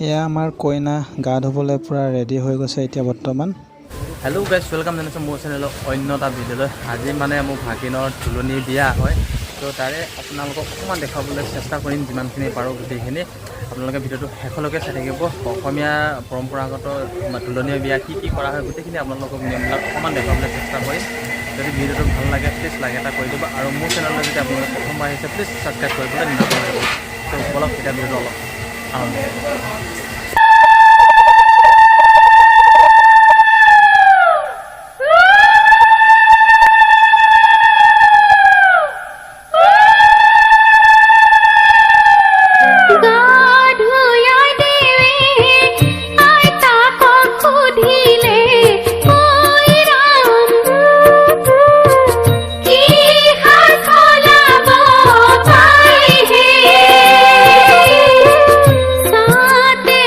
এয়া আমাৰ কইনা গা ধুবলৈ পুৰা ৰেডি হৈ গৈছে এতিয়া বৰ্তমান। হেল্ল' গাইজ, ৱেলকাম জনাইছোঁ মোৰ চেনেলৰ অন্য এটা ভিডিঅ'লৈ। আজি মানে মোৰ ভাগিনৰ তুলনি বিয়া হয়, তো তাৰে আপোনালোকক অকণমান দেখুৱাবলৈ চেষ্টা কৰিম যিমানখিনি পাৰোঁ গোটেইখিনি। আপোনালোকে ভিডিঅ'টো শেষলৈকে চাই থাকিব। অসমীয়া পৰম্পৰাগত তুলনীয়া বিয়া কি কৰা হয় গোটেইখিনি আপোনালোকক নিয়মবিলাক অকণমান দেখুৱাবলৈ চেষ্টা কৰিম। যদি ভিডিঅ'টো ভাল লাগে প্লিজ লাইক এটা কৰি দিব, আৰু মোৰ চেনেললৈ যদি আপোনালোকে প্ৰথমবাৰ আহিছে প্লিজ ছাবস্ক্ৰাইব কৰিবলৈ নাপাহৰিব। তো বলক এতিয়া ভিডিঅ'টো অলপ আৰম্ভ কৰোঁ। साते